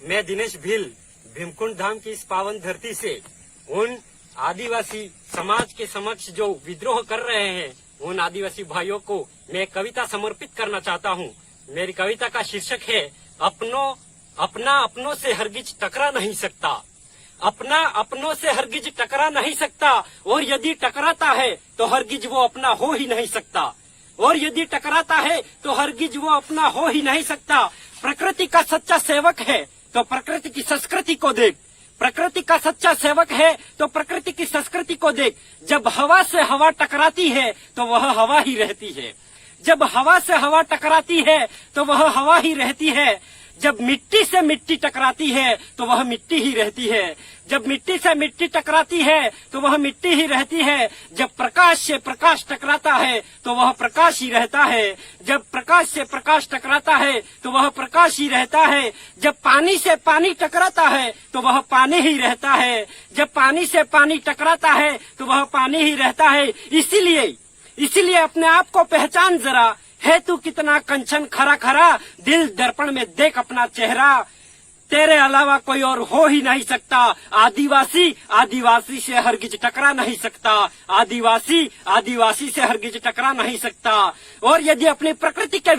मैं दिनेश भील भीमकुंड धाम की इस पावन धरती से उन आदिवासी समाज के समक्ष जो विद्रोह कर रहे हैं उन आदिवासी भाइयों को मैं कविता समर्पित करना चाहता हूँ। मेरी कविता का शीर्षक है अपना अपनों से हरगिज टकरा नहीं सकता। अपना अपनों से हरगिज टकरा नहीं सकता, और यदि टकराता है तो हरगिज वो अपना हो ही नहीं सकता। और यदि टकराता है तो हरगिज वो अपना हो ही नहीं सकता। प्रकृति का सच्चा सेवक है तो प्रकृति की संस्कृति को देख। प्रकृति का सच्चा सेवक है तो प्रकृति की संस्कृति को देख। जब हवा से हवा टकराती है तो वह हवा ही रहती है। जब हवा से हवा टकराती है तो वह हवा ही रहती है। जब मिट्टी से मिट्टी टकराती है तो वह मिट्टी ही रहती है। जब मिट्टी से मिट्टी टकराती है तो वह मिट्टी ही रहती है। जब प्रकाश से प्रकाश टकराता है तो वह प्रकाश ही रहता है। जब प्रकाश से प्रकाश टकराता है तो वह प्रकाश ही रहता है। जब पानी से पानी टकराता है तो वह पानी ही रहता है। जब पानी से पानी टकराता है तो वह पानी ही रहता है। इसीलिए अपने आप को पहचान जरा, है तू कितना कंचन खरा खरा, दिल दर्पण में देख अपना चेहरा, तेरे अलावा कोई और हो ही नहीं सकता। आदिवासी से हरगिज टकरा नहीं सकता। आदिवासी से हरगिज टकरा नहीं सकता। और यदि अपनी प्रकृति के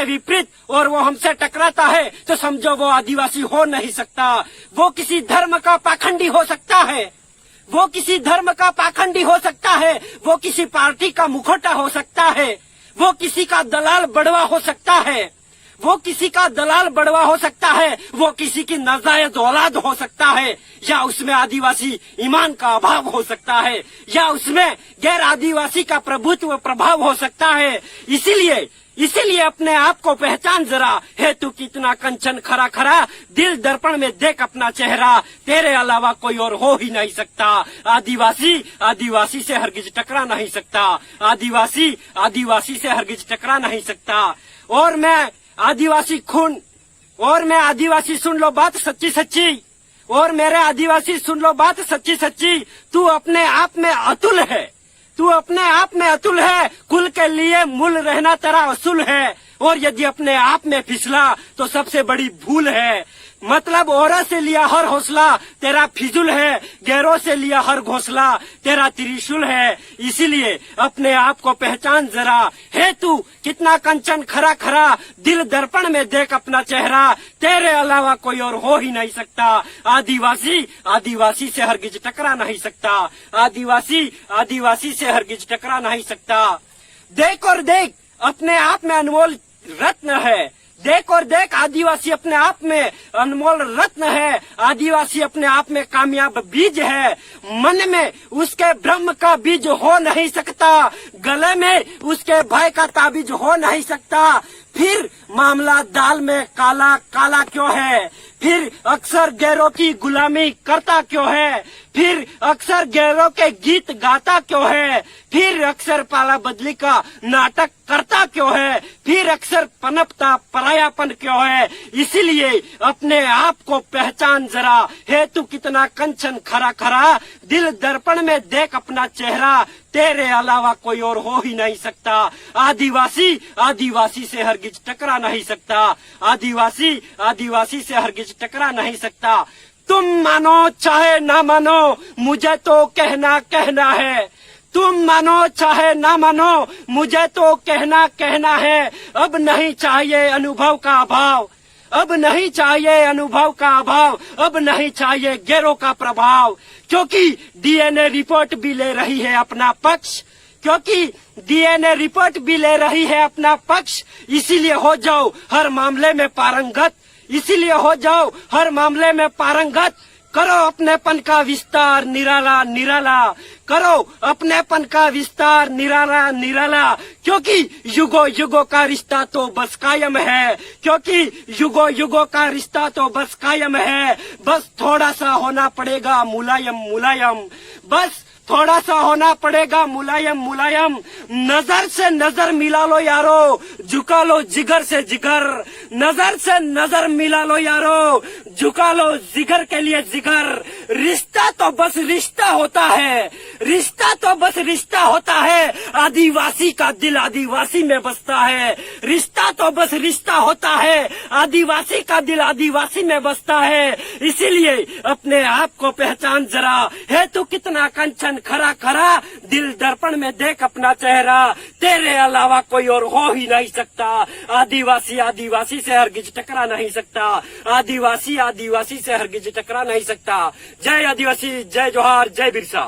विपरीत और वो हमसे टकराता है तो समझो वो आदिवासी हो नहीं सकता। वो किसी धर्म का पाखंडी हो सकता है। वो किसी धर्म का पाखंडी हो सकता है। वो किसी पार्टी का मुखौटा हो सकता है। वो किसी का दलाल बड़वा हो सकता है। वो किसी का दलाल बड़वा हो सकता है। वो किसी की नाजायज औलाद हो सकता है। या उसमें आदिवासी ईमान का अभाव हो सकता है, या उसमें गैर आदिवासी का प्रभुत्व प्रभाव हो सकता है। इसीलिए अपने आप को पहचान जरा, है तू कितना कंचन खरा खरा, दिल दर्पण में देख अपना चेहरा, तेरे अलावा कोई और हो ही नहीं सकता। आदिवासी से हरगिज टकरा नहीं सकता। आदिवासी से हरगिज टकरा नहीं सकता। और मैं आदिवासी सुन लो बात सच्ची सच्ची, और मेरे आदिवासी सुन लो बात सच्ची सच्ची, तू अपने आप में अतुल है। तू अपने आप में अतुल है, कुल के लिए मूल रहना तेरा असूल है। और यदि अपने आप में फिसला तो सबसे बड़ी भूल है। मतलब औरा से लिया हर हौसला तेरा फिजूल है, गैरों से लिया हर घोंसला तेरा त्रिशूल है। इसीलिए अपने आप को पहचान जरा, है तू कितना कंचन खरा खरा, दिल दर्पण में देख अपना चेहरा, तेरे अलावा कोई और हो ही नहीं सकता। आदिवासी से हरगिज टकरा नहीं सकता। आदिवासी से हरगिज टकरा नहीं सकता। देख और देख अपने आप में अनमोल रत्न है। देख और देख आदिवासी अपने आप में अनमोल रत्न है। आदिवासी अपने आप में कामयाब बीज है। मन में उसके ब्रह्म का बीज हो नहीं सकता, गले में उसके भय का ताबीज हो नहीं सकता। फिर मामला दाल में काला काला क्यों है? फिर अक्सर गैरों की गुलामी करता क्यों है? फिर अक्सर गैरों के गीत गाता क्यों है? फिर अक्सर पाला बदली का नाटक करता क्यों है? फिर अक्सर पनपता परायापन क्यों है? इसीलिए अपने आप को पहचान जरा, है तू कितना कंचन खरा खरा, दिल दर्पण में देख अपना चेहरा, तेरे अलावा कोई और हो ही नहीं सकता। आदिवासी से हरगिज टकरा नहीं सकता। आदिवासी से हरगिज टकरा नहीं सकता। तुम मानो चाहे ना मानो, मुझे तो कहना है। तुम मानो चाहे ना मानो, मुझे तो कहना है। अब नहीं चाहिए अनुभव का अभाव, अब नहीं चाहिए अनुभव का अभाव, अब नहीं चाहिए गैरों का प्रभाव। क्योंकि डीएनए रिपोर्ट भी ले रही है अपना पक्ष, इसीलिए हो जाओ हर मामले में पारंगत। करो अपनेपन का विस्तार निराला, करो अपनेपन का विस्तार निराला। क्योंकि युगों का रिश्ता तो बस कायम है। बस थोड़ा सा होना पड़ेगा मुलायम, बस थोड़ा सा होना पड़ेगा मुलायम मुलायम। नजर से नजर मिला लो यारो, झुका लो जिगर से जिगर। नजर से नजर मिला लो यारो, झुका लो जिगर के लिए जिगर। रिश्ता तो बस रिश्ता होता है, रिश्ता तो बस रिश्ता होता है। आदिवासी का दिल आदिवासी में बसता है। रिश्ता तो बस रिश्ता होता है, आदिवासी का दिल आदिवासी में बसता है। इसीलिए अपने आप को पहचान जरा, है तू कितना कंचन खरा खरा। दिल दर्पण में देख अपना चेहरा, तेरे अलावा कोई और हो ही नहीं सकता। आदिवासी आदिवासी से हरगिज टकरा नहीं सकता, आदिवासी आदिवासी से हरगिज टकरा नहीं सकता। जय आदिवासी, जय जोहार, जय बिरसा।